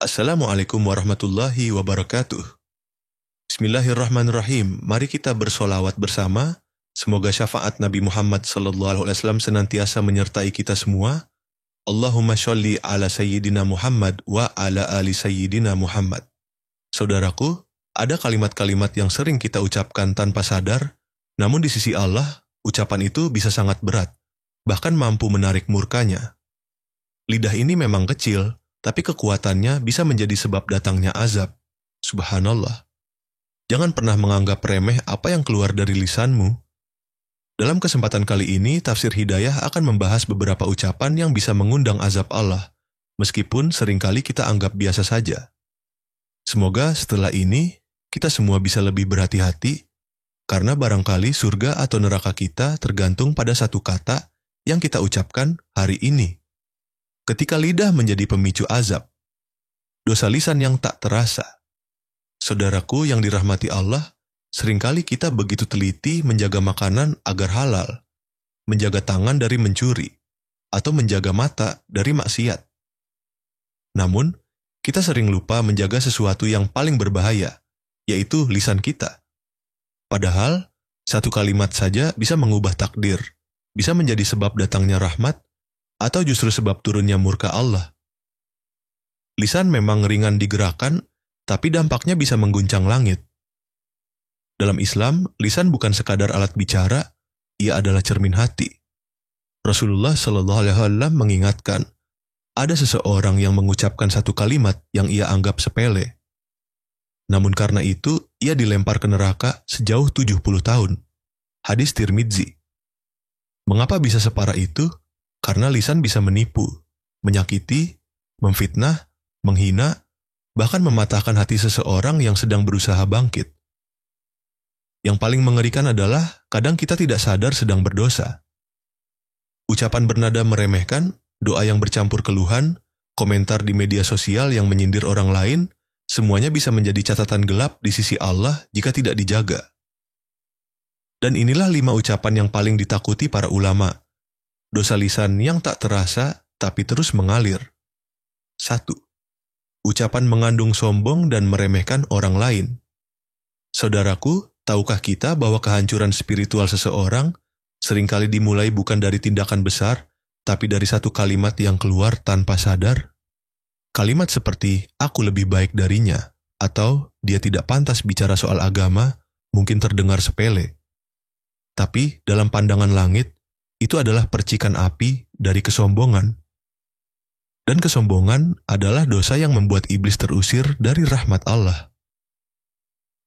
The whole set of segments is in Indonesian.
Assalamualaikum warahmatullahi wabarakatuh. Bismillahirrahmanirrahim. Mari kita bersolawat bersama. Semoga syafaat Nabi Muhammad SAW senantiasa menyertai kita semua. Allahumma sholli ala Sayyidina Muhammad wa ala ali Sayyidina Muhammad. Saudaraku, ada kalimat-kalimat yang sering kita ucapkan tanpa sadar, namun di sisi Allah, ucapan itu bisa sangat berat, bahkan mampu menarik murkanya. Lidah ini memang kecil, tapi kekuatannya bisa menjadi sebab datangnya azab. Subhanallah. Jangan pernah menganggap remeh apa yang keluar dari lisanmu. Dalam kesempatan kali ini, Tafsir Hidayah akan membahas beberapa ucapan yang bisa mengundang azab Allah, meskipun seringkali kita anggap biasa saja. Semoga setelah ini, kita semua bisa lebih berhati-hati, karena barangkali surga atau neraka kita tergantung pada satu kata yang kita ucapkan hari ini. Ketika lidah menjadi pemicu azab, dosa lisan yang tak terasa. Saudaraku yang dirahmati Allah, seringkali kita begitu teliti menjaga makanan agar halal, menjaga tangan dari mencuri, atau menjaga mata dari maksiat. Namun, kita sering lupa menjaga sesuatu yang paling berbahaya, yaitu lisan kita. Padahal, satu kalimat saja bisa mengubah takdir, bisa menjadi sebab datangnya rahmat, atau justru sebab turunnya murka Allah. Lisan memang ringan digerakkan, tapi dampaknya bisa mengguncang langit. Dalam Islam, lisan bukan sekadar alat bicara, ia adalah cermin hati. Rasulullah SAW mengingatkan, ada seseorang yang mengucapkan satu kalimat yang ia anggap sepele. Namun karena itu, ia dilempar ke neraka sejauh 70 tahun. Hadis Tirmidzi. Mengapa bisa separah itu? Karena lisan bisa menipu, menyakiti, memfitnah, menghina, bahkan mematahkan hati seseorang yang sedang berusaha bangkit. Yang paling mengerikan adalah kadang kita tidak sadar sedang berdosa. Ucapan bernada meremehkan, doa yang bercampur keluhan, komentar di media sosial yang menyindir orang lain, semuanya bisa menjadi catatan gelap di sisi Allah jika tidak dijaga. Dan inilah 5 ucapan yang paling ditakuti para ulama. Dosa lisan yang tak terasa tapi terus mengalir. 1. Ucapan mengandung sombong dan meremehkan orang lain. Saudaraku, tahukah kita bahwa kehancuran spiritual seseorang seringkali dimulai bukan dari tindakan besar, tapi dari satu kalimat yang keluar tanpa sadar? Kalimat seperti, aku lebih baik darinya, atau dia tidak pantas bicara soal agama, mungkin terdengar sepele. Tapi dalam pandangan langit, itu adalah percikan api dari kesombongan. Dan kesombongan adalah dosa yang membuat iblis terusir dari rahmat Allah.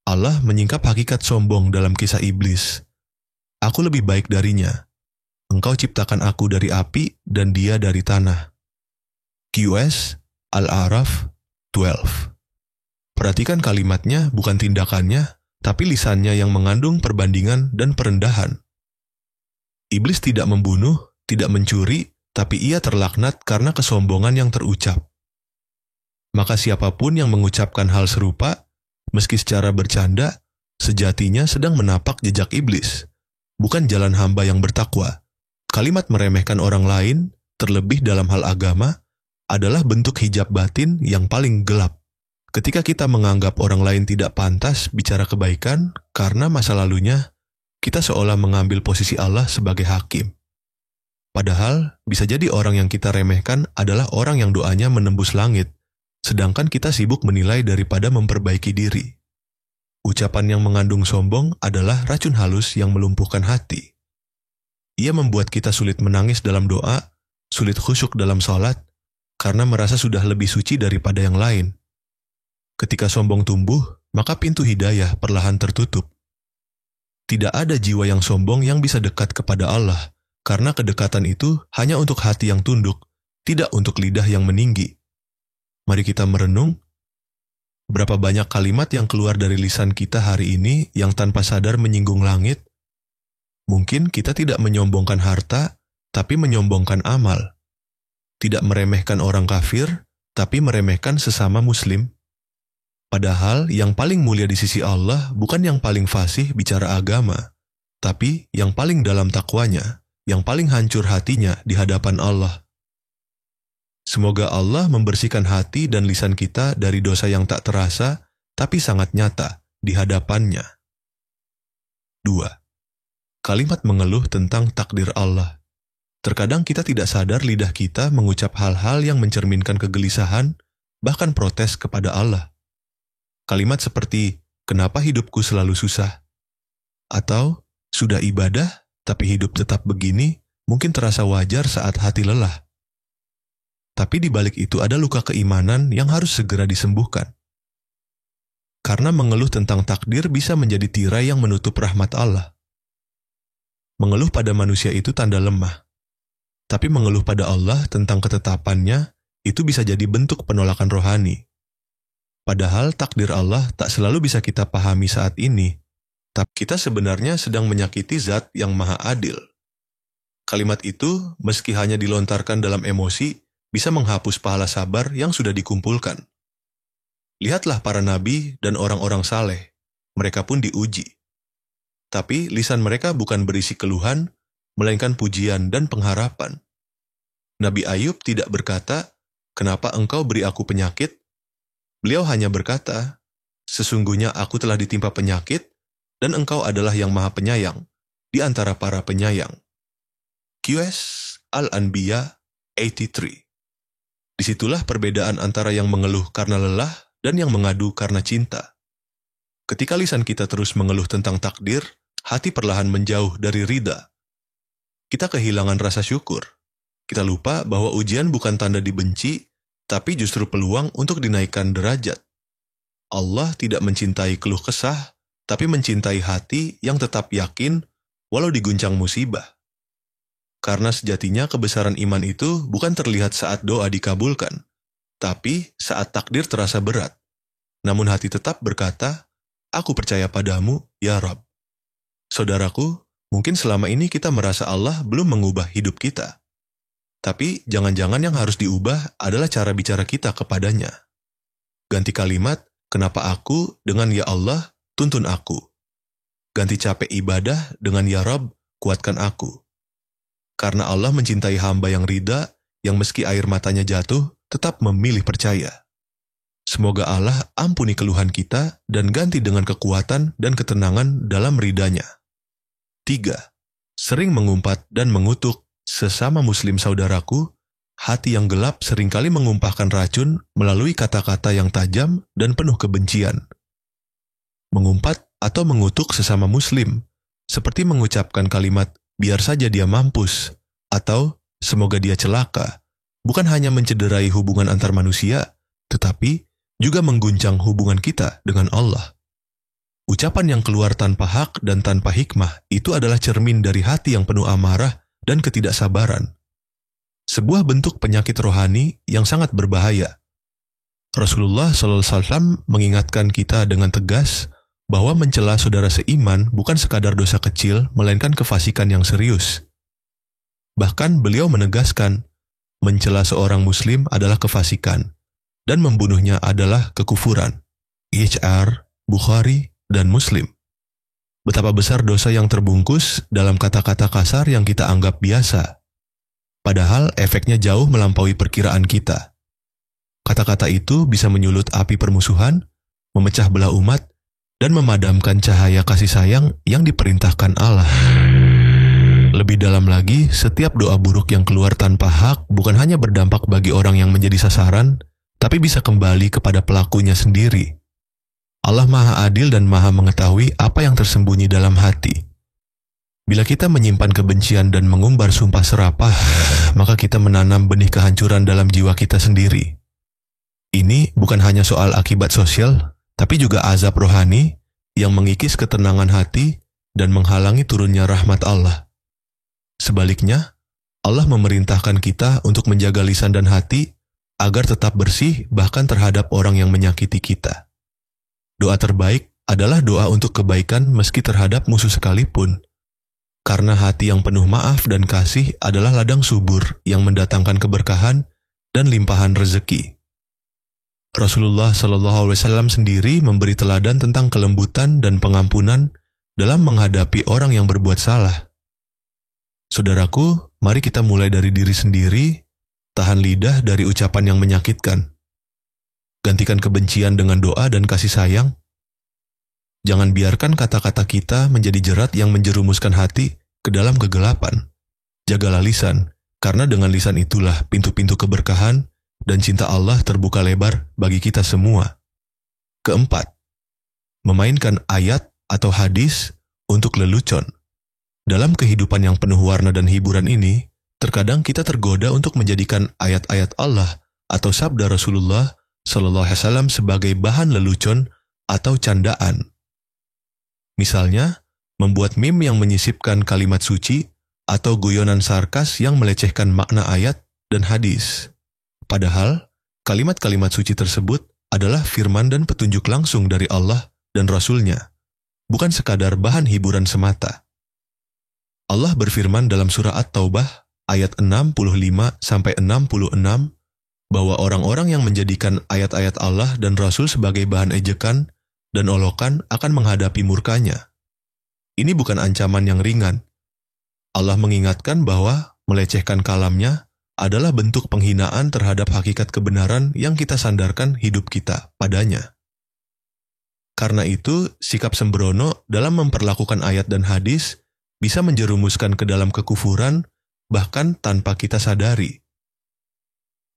Allah menyingkap hakikat sombong dalam kisah iblis. Aku lebih baik darinya. Engkau ciptakan aku dari api dan dia dari tanah. QS Al-A'raf 12. Perhatikan kalimatnya, bukan tindakannya, tapi lisannya yang mengandung perbandingan dan perendahan. Iblis tidak membunuh, tidak mencuri, tapi ia terlaknat karena kesombongan yang terucap. Maka siapapun yang mengucapkan hal serupa, meski secara bercanda, sejatinya sedang menapak jejak iblis, bukan jalan hamba yang bertakwa. Kalimat meremehkan orang lain, terlebih dalam hal agama, adalah bentuk hijab batin yang paling gelap. Ketika kita menganggap orang lain tidak pantas bicara kebaikan karena masa lalunya, kita seolah mengambil posisi Allah sebagai hakim. Padahal, bisa jadi orang yang kita remehkan adalah orang yang doanya menembus langit, sedangkan kita sibuk menilai daripada memperbaiki diri. Ucapan yang mengandung sombong adalah racun halus yang melumpuhkan hati. Ia membuat kita sulit menangis dalam doa, sulit khusyuk dalam sholat, karena merasa sudah lebih suci daripada yang lain. Ketika sombong tumbuh, maka pintu hidayah perlahan tertutup. Tidak ada jiwa yang sombong yang bisa dekat kepada Allah, karena kedekatan itu hanya untuk hati yang tunduk, tidak untuk lidah yang meninggi. Mari kita merenung, berapa banyak kalimat yang keluar dari lisan kita hari ini yang tanpa sadar menyinggung langit? Mungkin kita tidak menyombongkan harta, tapi menyombongkan amal. Tidak meremehkan orang kafir, tapi meremehkan sesama muslim. Padahal yang paling mulia di sisi Allah bukan yang paling fasih bicara agama, tapi yang paling dalam takwanya, yang paling hancur hatinya di hadapan Allah. Semoga Allah membersihkan hati dan lisan kita dari dosa yang tak terasa, tapi sangat nyata di hadapannya. 2. Kalimat mengeluh tentang takdir Allah. Terkadang kita tidak sadar lidah kita mengucap hal-hal yang mencerminkan kegelisahan, bahkan protes kepada Allah. Kalimat seperti, kenapa hidupku selalu susah? Atau, sudah ibadah, tapi hidup tetap begini, mungkin terasa wajar saat hati lelah. Tapi di balik itu ada luka keimanan yang harus segera disembuhkan. Karena mengeluh tentang takdir bisa menjadi tirai yang menutup rahmat Allah. Mengeluh pada manusia itu tanda lemah. Tapi mengeluh pada Allah tentang ketetapannya, itu bisa jadi bentuk penolakan rohani. Padahal takdir Allah tak selalu bisa kita pahami saat ini. Tapi kita sebenarnya sedang menyakiti zat yang maha adil. Kalimat itu, meski hanya dilontarkan dalam emosi, bisa menghapus pahala sabar yang sudah dikumpulkan. Lihatlah para nabi dan orang-orang saleh, mereka pun diuji. Tapi lisan mereka bukan berisi keluhan, melainkan pujian dan pengharapan. Nabi Ayub tidak berkata, kenapa engkau beri aku penyakit? Beliau hanya berkata, sesungguhnya aku telah ditimpa penyakit, dan engkau adalah yang maha penyayang, di antara para penyayang. QS Al-Anbiya 83. Disitulah perbedaan antara yang mengeluh karena lelah dan yang mengadu karena cinta. Ketika lisan kita terus mengeluh tentang takdir, hati perlahan menjauh dari ridha. Kita kehilangan rasa syukur. Kita lupa bahwa ujian bukan tanda dibenci, tapi justru peluang untuk dinaikkan derajat. Allah tidak mencintai keluh kesah, tapi mencintai hati yang tetap yakin walau diguncang musibah. Karena sejatinya kebesaran iman itu bukan terlihat saat doa dikabulkan, tapi saat takdir terasa berat. Namun hati tetap berkata, aku percaya padamu, ya Rabb. Saudaraku, mungkin selama ini kita merasa Allah belum mengubah hidup kita. Tapi jangan-jangan yang harus diubah adalah cara bicara kita kepadanya. Ganti kalimat, kenapa aku dengan ya Allah, tuntun aku. Ganti capek ibadah dengan ya Rabb, kuatkan aku. Karena Allah mencintai hamba yang ridha, yang meski air matanya jatuh, tetap memilih percaya. Semoga Allah ampuni keluhan kita dan ganti dengan kekuatan dan ketenangan dalam ridhanya. 3. Sering mengumpat dan mengutuk sesama muslim saudaraku, hati yang gelap seringkali mengumpahkan racun melalui kata-kata yang tajam dan penuh kebencian. Mengumpat atau mengutuk sesama muslim, seperti mengucapkan kalimat, biar saja dia mampus, atau semoga dia celaka, bukan hanya mencederai hubungan antar manusia, tetapi juga mengguncang hubungan kita dengan Allah. Ucapan yang keluar tanpa hak dan tanpa hikmah itu adalah cermin dari hati yang penuh amarah dan ketidaksabaran. Sebuah bentuk penyakit rohani yang sangat berbahaya. Rasulullah SAW mengingatkan kita dengan tegas bahwa mencela saudara seiman bukan sekadar dosa kecil, melainkan kefasikan yang serius. Bahkan beliau menegaskan, mencela seorang muslim adalah kefasikan, dan membunuhnya adalah kekufuran. IHR, Bukhari, dan Muslim. Betapa besar dosa yang terbungkus dalam kata-kata kasar yang kita anggap biasa. Padahal efeknya jauh melampaui perkiraan kita. Kata-kata itu bisa menyulut api permusuhan, memecah belah umat, dan memadamkan cahaya kasih sayang yang diperintahkan Allah. Lebih dalam lagi, setiap doa buruk yang keluar tanpa hak bukan hanya berdampak bagi orang yang menjadi sasaran, tapi bisa kembali kepada pelakunya sendiri. Allah Maha Adil dan Maha mengetahui apa yang tersembunyi dalam hati. Bila kita menyimpan kebencian dan mengumbar sumpah serapah, maka kita menanam benih kehancuran dalam jiwa kita sendiri. Ini bukan hanya soal akibat sosial, tapi juga azab rohani yang mengikis ketenangan hati dan menghalangi turunnya rahmat Allah. Sebaliknya, Allah memerintahkan kita untuk menjaga lisan dan hati agar tetap bersih bahkan terhadap orang yang menyakiti kita. Doa terbaik adalah doa untuk kebaikan meski terhadap musuh sekalipun. Karena hati yang penuh maaf dan kasih adalah ladang subur yang mendatangkan keberkahan dan limpahan rezeki. Rasulullah SAW sendiri memberi teladan tentang kelembutan dan pengampunan dalam menghadapi orang yang berbuat salah. Saudaraku, mari kita mulai dari diri sendiri Tahan lidah dari ucapan yang menyakitkan. Gantikan kebencian dengan doa dan kasih sayang. Jangan biarkan kata-kata kita menjadi jerat yang menjerumuskan hati ke dalam kegelapan. Jagalah lisan, karena dengan lisan itulah pintu-pintu keberkahan dan cinta Allah terbuka lebar bagi kita semua. Keempat, memainkan ayat atau hadis untuk lelucon. Dalam kehidupan yang penuh warna dan hiburan ini, terkadang kita tergoda untuk menjadikan ayat-ayat Allah atau sabda Rasulullah SAW sebagai bahan lelucon atau candaan. Misalnya, membuat meme yang menyisipkan kalimat suci atau guyonan sarkas yang melecehkan makna ayat dan hadis. Padahal, kalimat-kalimat suci tersebut adalah firman dan petunjuk langsung dari Allah dan Rasul-Nya, bukan sekadar bahan hiburan semata. Allah berfirman dalam surah At-Taubah ayat 65-66 bahwa orang-orang yang menjadikan ayat-ayat Allah dan Rasul sebagai bahan ejekan dan olokan akan menghadapi murkanya. Ini bukan ancaman yang ringan. Allah mengingatkan bahwa melecehkan kalamnya adalah bentuk penghinaan terhadap hakikat kebenaran yang kita sandarkan hidup kita padanya. Karena itu, sikap sembrono dalam memperlakukan ayat dan hadis bisa menjerumuskan ke dalam kekufuran bahkan tanpa kita sadari.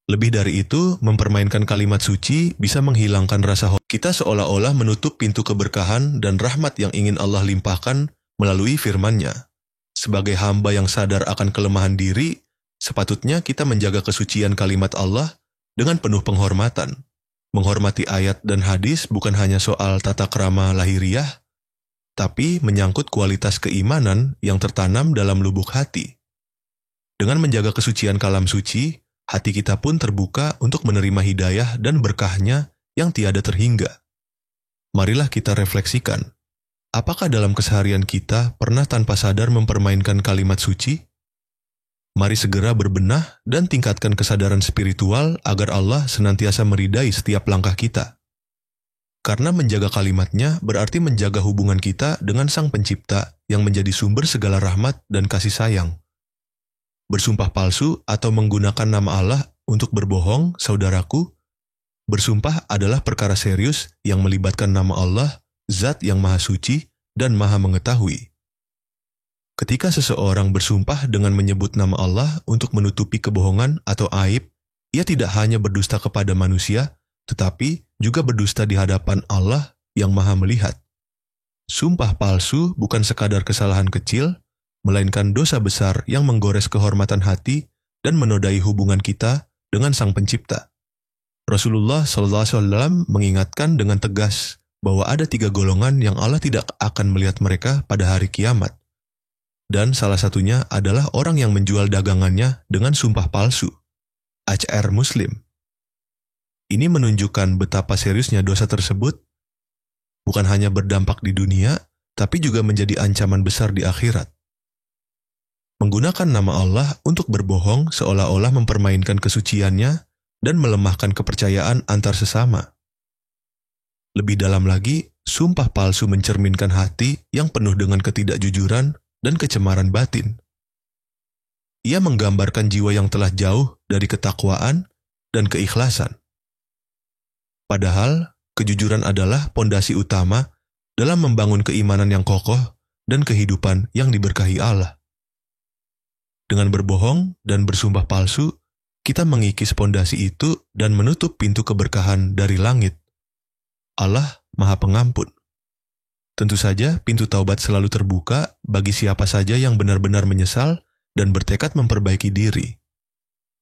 Lebih dari itu, mempermainkan kalimat suci bisa menghilangkan rasa kita seolah-olah menutup pintu keberkahan dan rahmat yang ingin Allah limpahkan melalui firman-Nya. Sebagai hamba yang sadar akan kelemahan diri, sepatutnya kita menjaga kesucian kalimat Allah dengan penuh penghormatan. Menghormati ayat dan hadis bukan hanya soal tata krama lahiriah, tapi menyangkut kualitas keimanan yang tertanam dalam lubuk hati. Dengan menjaga kesucian kalam suci, hati kita pun terbuka untuk menerima hidayah dan berkahnya yang tiada terhingga. Marilah kita refleksikan, apakah dalam keseharian kita pernah tanpa sadar mempermainkan kalimat suci? Mari segera berbenah dan tingkatkan kesadaran spiritual agar Allah senantiasa meridai setiap langkah kita. Karena menjaga kalimatnya berarti menjaga hubungan kita dengan Sang Pencipta yang menjadi sumber segala rahmat dan kasih sayang. Bersumpah palsu atau menggunakan nama Allah untuk berbohong, saudaraku, bersumpah adalah perkara serius yang melibatkan nama Allah, Zat yang Maha Suci dan Maha Mengetahui. Ketika seseorang bersumpah dengan menyebut nama Allah untuk menutupi kebohongan atau aib, ia tidak hanya berdusta kepada manusia, tetapi juga berdusta di hadapan Allah yang Maha Melihat. Sumpah palsu bukan sekadar kesalahan kecil, melainkan dosa besar yang menggores kehormatan hati dan menodai hubungan kita dengan Sang Pencipta. Rasulullah SAW mengingatkan dengan tegas bahwa ada 3 golongan yang Allah tidak akan melihat mereka pada hari kiamat. Dan salah satunya adalah orang yang menjual dagangannya dengan sumpah palsu. HR Muslim. Ini menunjukkan betapa seriusnya dosa tersebut, bukan hanya berdampak di dunia, tapi juga menjadi ancaman besar di akhirat. Menggunakan nama Allah untuk berbohong seolah-olah mempermainkan kesuciannya dan melemahkan kepercayaan antar sesama. Lebih dalam lagi, sumpah palsu mencerminkan hati yang penuh dengan ketidakjujuran dan kecemaran batin. Ia menggambarkan jiwa yang telah jauh dari ketakwaan dan keikhlasan. Padahal, kejujuran adalah pondasi utama dalam membangun keimanan yang kokoh dan kehidupan yang diberkahi Allah. Dengan berbohong dan bersumpah palsu, kita mengikis pondasi itu dan menutup pintu keberkahan dari langit. Allah Maha Pengampun. Tentu saja pintu taubat selalu terbuka bagi siapa saja yang benar-benar menyesal dan bertekad memperbaiki diri.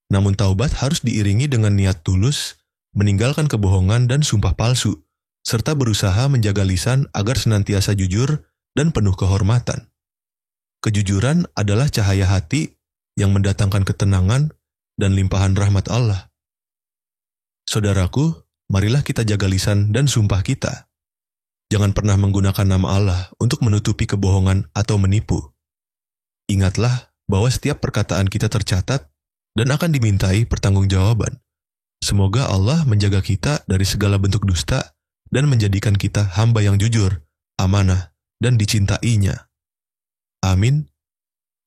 Namun taubat harus diiringi dengan niat tulus, meninggalkan kebohongan dan sumpah palsu, serta berusaha menjaga lisan agar senantiasa jujur dan penuh kehormatan. Kejujuran adalah cahaya hati yang mendatangkan ketenangan dan limpahan rahmat Allah. Saudaraku, marilah kita jaga lisan dan sumpah kita. Jangan pernah menggunakan nama Allah untuk menutupi kebohongan atau menipu. Ingatlah bahwa setiap perkataan kita tercatat dan akan dimintai pertanggungjawaban. Semoga Allah menjaga kita dari segala bentuk dusta dan menjadikan kita hamba yang jujur, amanah, dan dicintai-Nya. Amin.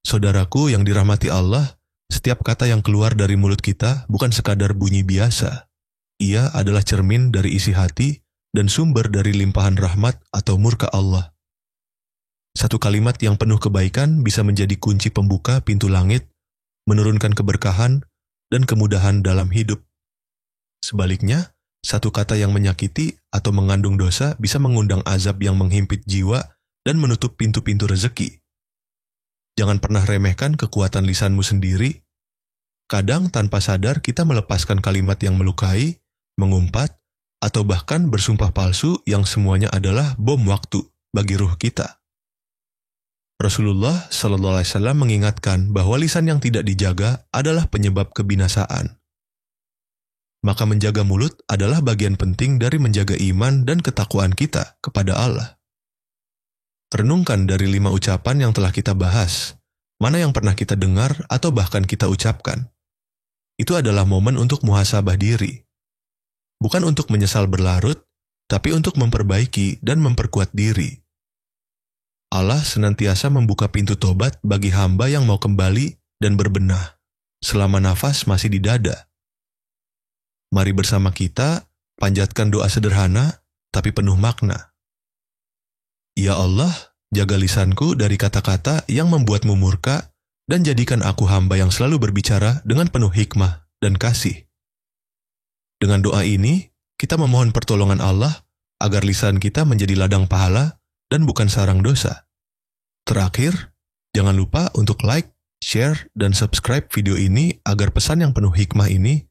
Saudaraku yang dirahmati Allah, Setiap kata yang keluar dari mulut kita bukan sekadar bunyi biasa. Ia adalah cermin dari isi hati dan sumber dari limpahan rahmat atau murka Allah. Satu kalimat yang penuh kebaikan bisa menjadi kunci pembuka pintu langit, menurunkan keberkahan dan kemudahan dalam hidup. Sebaliknya, satu kata yang menyakiti atau mengandung dosa bisa mengundang azab yang menghimpit jiwa dan menutup pintu-pintu rezeki. Jangan pernah remehkan kekuatan lisanmu sendiri. Kadang tanpa sadar kita melepaskan kalimat yang melukai, mengumpat, atau bahkan bersumpah palsu yang semuanya adalah bom waktu bagi ruh kita. Rasulullah SAW mengingatkan bahwa lisan yang tidak dijaga adalah penyebab kebinasaan. Maka menjaga mulut adalah bagian penting dari menjaga iman dan ketakwaan kita kepada Allah. Renungkan dari 5 ucapan yang telah kita bahas, mana yang pernah kita dengar atau bahkan kita ucapkan. Itu adalah momen untuk muhasabah diri. Bukan untuk menyesal berlarut, tapi untuk memperbaiki dan memperkuat diri. Allah senantiasa membuka pintu tobat bagi hamba yang mau kembali dan berbenah, selama nafas masih di dada. Mari bersama kita panjatkan doa sederhana, tapi penuh makna. Ya Allah, jaga lisanku dari kata-kata yang membuatmu murka, dan jadikan aku hamba yang selalu berbicara dengan penuh hikmah dan kasih. Dengan doa ini, kita memohon pertolongan Allah agar lisan kita menjadi ladang pahala dan bukan sarang dosa. Terakhir, jangan lupa untuk like, share, dan subscribe video ini agar pesan yang penuh hikmah ini